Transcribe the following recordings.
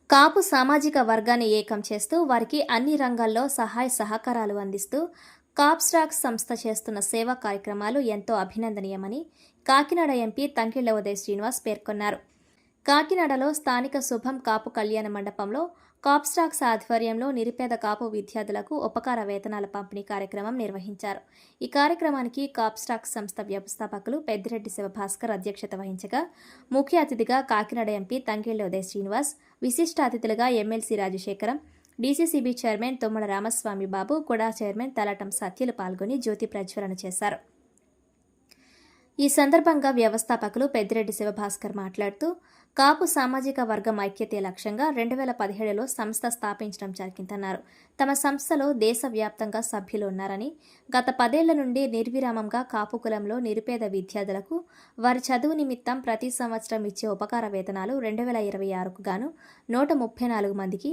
కాపు సామాజిక వర్గాన్ని ఏకం చేస్తూ వారికి అన్ని రంగాల్లో సహాయ సహకారాలు అందిస్తూ కాప్స్టాక్స్ సంస్థ చేస్తున్న సేవా కార్యక్రమాలు ఎంతో అభినందనీయమని కాకినాడ ఎంపీ తంకెళ్ల ఉదయ్ శ్రీనివాస్ పేర్కొన్నారు. కాకినాడలో స్థానిక శుభం కాపు కళ్యాణ మండపంలో కాప్స్టాక్స్ ఆధ్వర్యంలో నిరుపేద కాపు విద్యార్థులకు ఉపకార వేతనాల పంపిణీ కార్యక్రమం నిర్వహించారు. ఈ కార్యక్రమానికి కాప్స్టాక్స్ సంస్థ వ్యవస్థాపకులు పెద్దిరెడ్డి శివభాస్కర్ అధ్యక్షత వహించగా ముఖ్య అతిథిగా కాకినాడ ఎంపీ తంకెళ్ల ఉదయ్ శ్రీనివాస్, విశిష్ట అతిథులుగా MLC Rajasekharam, DCCB chairman Tummala Ramaswamy Babu, KUDA chairman తలటం సత్యలు పాల్గొని జ్యోతి ప్రజ్వలన చేశారు. ఈ సందర్భంగా వ్యవస్థాపకులు పెద్దిరెడ్డి శివభాస్కర్ మాట్లాడుతూ కాపు సామాజిక వర్గం ఐక్యతే లక్ష్యంగా 2017లో సంస్థ స్థాపించడం జరిగిందన్నారు. తమ సంస్థలో దేశవ్యాప్తంగా సభ్యులు ఉన్నారని, గత 10 ఏళ్ల నుండి నిర్విరామంగా కాపు కులంలో నిరుపేద విద్యార్థులకు వారి చదువు నిమిత్తం ప్రతి సంవత్సరం ఇచ్చే ఉపకార వేతనాలు 2026కు గాను 134 మందికి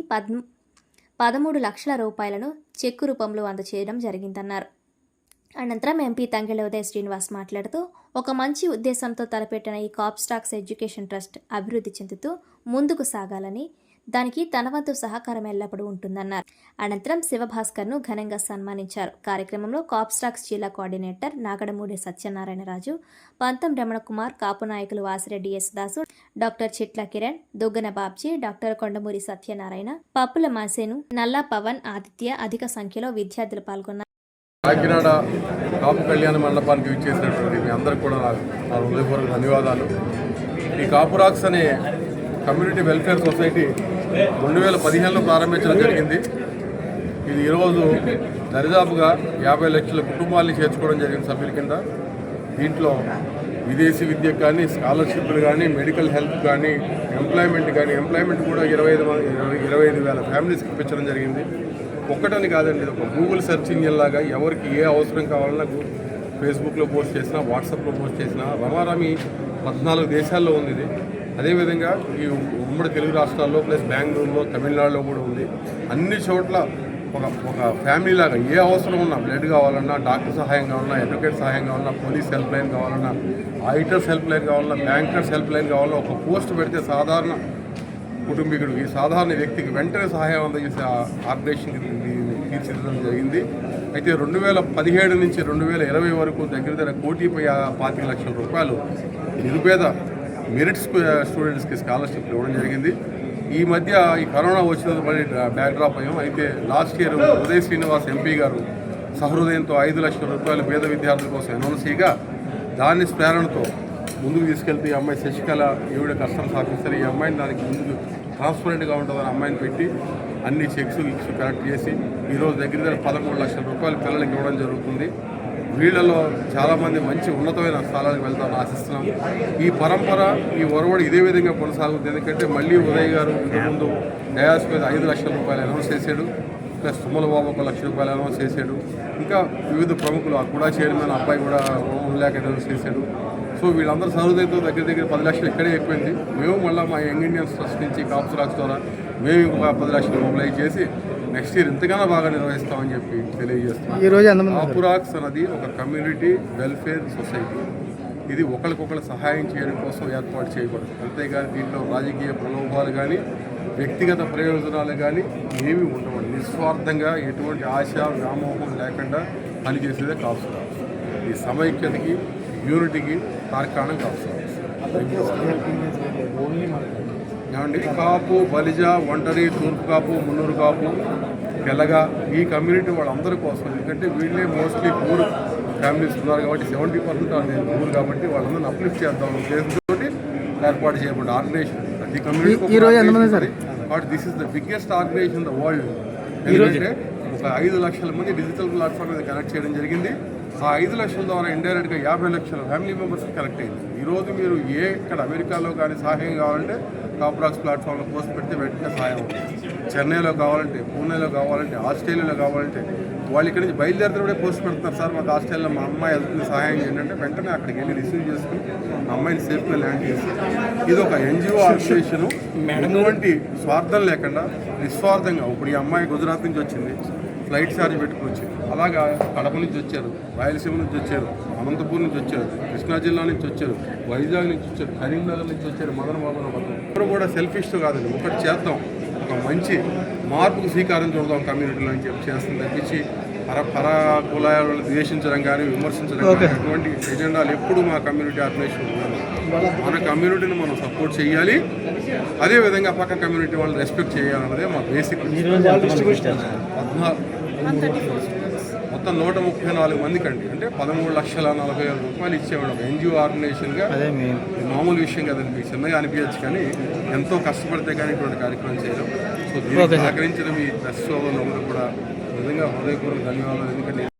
13 లక్షల రూపాయలను చెక్కు రూపంలో అందజేయడం జరిగిందన్నారు. అనంతరం ఎంపీ తంకెళ్ల ఉదయ్ శ్రీనివాస్ మాట్లాడుతూ ఒక మంచి ఉద్దేశంతో తలపెట్టిన ఈ కాప్స్టాక్స్ ఎడ్యుకేషన్ ట్రస్ట్ అభివృద్ధి చెందుతూ ముందుకు సాగాలని, దానికి తన వంతు సహకారం ఎల్లప్పుడూ ఉంటుందన్నారు. అనంతరం శివభాస్కర్ను ఘనంగా సన్మానించారు. కార్యక్రమంలో కాప్స్టాక్స్ జిల్లా కోఆర్డినేటర్ నాగడమూడి సత్యనారాయణరాజు, పంతం రమణకుమార్, కాపు నాయకులు Vasireddy S Dasu, doctor Chitla Kiran, Duggana Babji, doctor Kondamuri Satyanarayana, Pappula Masenu, నల్లా పవన్, ఆదిత్య అధిక సంఖ్యలో విద్యార్థులు పాల్గొన్నారు. కాకినాడ కాపు కళ్యాణ మండపానికి విచ్చేసినటువంటి మీ అందరికీ కూడా నా హృదయపూర్వక ధన్యవాదాలు. ఈ కాపురాక్స్ అనే కమ్యూనిటీ వెల్ఫేర్ సొసైటీ 2015లో ప్రారంభించడం జరిగింది. ఇది ఈరోజు దరిదాపుగా 50 లక్షల కుటుంబాలని చేర్చుకోవడం జరిగింది సభ్యుల కింద. దీంట్లో విదేశీ విద్యకు కానీ, స్కాలర్షిప్లు కానీ, మెడికల్ హెల్త్ కానీ, ఎంప్లాయ్మెంట్ కూడా 25,000 ఫ్యామిలీస్కి ఇప్పించడం జరిగింది. ఒక్కటని కాదండి, ఇది ఒక గూగుల్ సెర్చ్ ఇంజిన్ లాగా ఎవరికి ఏ అవసరం కావాలన్నా ఫేస్బుక్లో పోస్ట్ చేసినా, వాట్సాప్లో పోస్ట్ చేసినా రమారమి 14 దేశాల్లో ఉంది ఇది. అదేవిధంగా ఈ ఉమ్మడి తెలుగు రాష్ట్రాల్లో ప్లస్ బెంగళూరులో, తమిళనాడులో కూడా ఉంది. అన్ని చోట్ల ఒక ఫ్యామిలీ లాగా ఏ అవసరం ఉన్నా, బ్లడ్ కావాలన్నా, డాక్టర్ సహాయం కావాలన్నా, అడ్వకేట్ సహాయం కావాలన్నా, పోలీస్ హెల్ప్ లైన్ కావాలన్నా, ఆడిటర్స్ హెల్ప్ లైన్ కావాలన్నా, బ్యాంకర్స్ హెల్ప్ లైన్ కావాలన్నా, ఒక పోస్ట్ పెడితే సాధారణ కుటుంబీకుడు, ఈ సాధారణ వ్యక్తికి వెంటనే సహాయం అందజేసే ఆర్గనైజేషన్ తీర్చిదిద్దడం జరిగింది. అయితే 2017 నుంచి 2020 వరకు దగ్గర 1,25 లక్షల రూపాయలు నిరుపేద మెరిట్ స్టూడెంట్స్కి స్కాలర్షిప్లు ఇవ్వడం జరిగింది. ఈ మధ్య ఈ కరోనా వచ్చినందుకు మళ్ళీ బ్యాక్డ్రాప్ అయ్యాం. అయితే last year Uday Srinivas MP గారు సహృదయంతో 5 లక్షల రూపాయలు పేద విద్యార్థుల కోసం అనౌన్స్ చేయగా దాన్ని ప్రేరణతో ముందుకు తీసుకెళ్తే ఈ అమ్మాయి శశికళ, ఈవిడ కస్టమ్స్ ఆఫీసర్, ఈ అమ్మాయిని దానికి ముందుకు ట్రాన్స్పరెంట్గా ఉంటుందని అమ్మాయిని పెట్టి అన్ని చెక్స్ కలెక్ట్ చేసి ఈరోజు దగ్గర 13 లక్షల రూపాయలు పిల్లలకి ఇవ్వడం జరుగుతుంది. వీళ్ళలో చాలామంది మంచి ఉన్నతమైన స్థానాలకు వెళ్తామని ఆశిస్తున్నాం. ఈ పరంపర, ఈ ఒరవడి ఇదే విధంగా కొనసాగుతుంది. ఎందుకంటే మళ్ళీ ఉదయ్ గారు ఇంతకుముందు డయాస్ మీద 5 లక్షల రూపాయలు అనౌన్స్ చేశాడు, ప్లస్ తుమ్మల బాబు 1 లక్ష రూపాయలు అనౌన్స్ చేశాడు. ఇంకా వివిధ ప్రముఖులు, ఆ కూడా చైర్మన్ అబ్బాయి కూడా 1 lakh అనౌన్స్ చేశాడు. సో వీళ్ళందరూ సహృదయంతో దగ్గర 10 లక్షలు ఇక్కడే ఎక్కువైంది. మేము మళ్ళీ మా యంగ్ ఇండియన్స్ ట్రస్ట్ నుంచి కాప్స్టాక్స్ ద్వారా మేము ఇంకొక 10 లక్షలు మొబిలైజ్ చేసి నెక్స్ట్ ఇయర్ ఇంతకన్నా బాగా నిర్వహిస్తామని చెప్పి తెలియజేస్తాం. కాపురాక్స్ అన్నది ఒక కమ్యూనిటీ వెల్ఫేర్ సొసైటీ. ఇది ఒకరికొకరు సహాయం చేయడం కోసం ఏర్పాటు చేయబడదు. అంతేగాని దీంట్లో రాజకీయ ప్రలోభాలు కానీ, వ్యక్తిగత ప్రయోజనాలు కానీ ఏమీ ఉండవండి. నిస్వార్థంగా ఎటువంటి ఆశ, వ్యామోహం లేకుండా పనిచేసేదే కాప్స్టాక్స్. ఈ సమైక్యతకి, యూనిటీకి తార్కాణం కాప్స్టాక్స్. ఏమండి, కాపు, బలిజ, ఒంటరి, తూర్పు కాపు, మున్నూరు కాపు, తెలగ, ఈ కమ్యూనిటీ వాళ్ళందరి కోసం. ఎందుకంటే వీళ్ళే మోస్ట్లీ పూర్ ఫ్యామిలీస్ ఉన్నారు కాబట్టి 70% అది పూర్ కాబట్టి వాళ్ళందరినీ అప్లిఫ్ట్ చేద్దాం ఉద్దేశంతో ఏర్పాటు చేయబడ్డ ఆర్గనైజేషన్. ప్రతి కమ్యూనిటీ కాబట్టి this is the biggest organisation in the world. ఎందుకంటే ఒక 5 లక్షల మంది డిజిటల్ ప్లాట్ఫామ్ మీద కనెక్ట్ చేయడం జరిగింది. ఆ 5 లక్షల ద్వారా ఇండైరెక్ట్గా 50 లక్షల ఫ్యామిలీ మెంబర్స్కి కనెక్ట్ అయింది. ఈరోజు మీరు ఇక్కడ అమెరికాలో కానీ సహాయం కావాలంటే కాప్రాక్స్ ప్లాట్ఫామ్లో పోస్ట్ పెడితే వెంటనే సహాయం అవుతుంది. చెన్నైలో కావాలంటే, పూణేలో కావాలంటే, ఆస్ట్రేలియాలో కావాలంటే వాళ్ళు ఇక్కడి నుంచి బయలుదేరితే పోస్ట్ పెడుతున్నారు. సార్ మాకు ఆస్ట్రేలియాలో మా అమ్మాయి వెళ్తుంది, సహాయం చేయండి అంటే వెంటనే అక్కడికి వెళ్ళి రిసీవ్ చేసుకుని మా అమ్మాయిని సేఫ్గా ల్యాండ్ చేసి, ఇది ఒక NGO ఆర్గనైజేషన్. ఎటువంటి స్వార్థం లేకుండా నిస్వార్థంగా. ఇప్పుడు ఈ అమ్మాయి గుజరాత్ నుంచి వచ్చింది, ఫ్లైట్ ఛార్జ్ పెట్టుకుని వచ్చింది. అలాగా కడప నుంచి వచ్చారు, రాయలసీమ నుంచి వచ్చారు, అనంతపూర్ నుంచి వచ్చారు, కృష్ణా జిల్లా నుంచి వచ్చారు, వైజాగ్ నుంచి వచ్చారు, కరీంనగర్ నుంచి వచ్చారు, మదనబాబు ఇప్పుడు కూడా సెల్ఫిష్తో కాదండి, ఒకటి చేద్దాం. ఒక మంచి మార్పుకు శ్రీకారం చూడదాం కమ్యూనిటీలో అని చెప్పి చేస్తుంది తప్పించి పర కులాలను ద్వేషించడం కానీ విమర్శించడం కానీ అటువంటి ఎజెండాలు ఎప్పుడు మా కమ్యూనిటీ ఆర్గనైజేషన్ ఉన్నాను. మన కమ్యూనిటీని మనం సపోర్ట్ చేయాలి, అదేవిధంగా పక్క కమ్యూనిటీ వాళ్ళని రెస్పెక్ట్ చేయాలన్నదే మా బేసిక్. మొత్తం 134 మందికి అండి, అంటే 13,40,000 రూపాయలు ఇచ్చేవాడు ఒక ఎన్జిఓ ఆర్గనైజేషన్గా. మామూలు విషయం కదండి, మీకు చిన్నగా అనిపించచ్చు, కానీ ఎంతో కష్టపడితే కానీ ఇటువంటి కార్యక్రమం చేయడం. సో దీనికి సహకరించిన మీ ప్రెస్ సోదరులందరూ కూడా నిజంగా హృదయపూర్వక ధన్యవాదాలు. ఎందుకంటే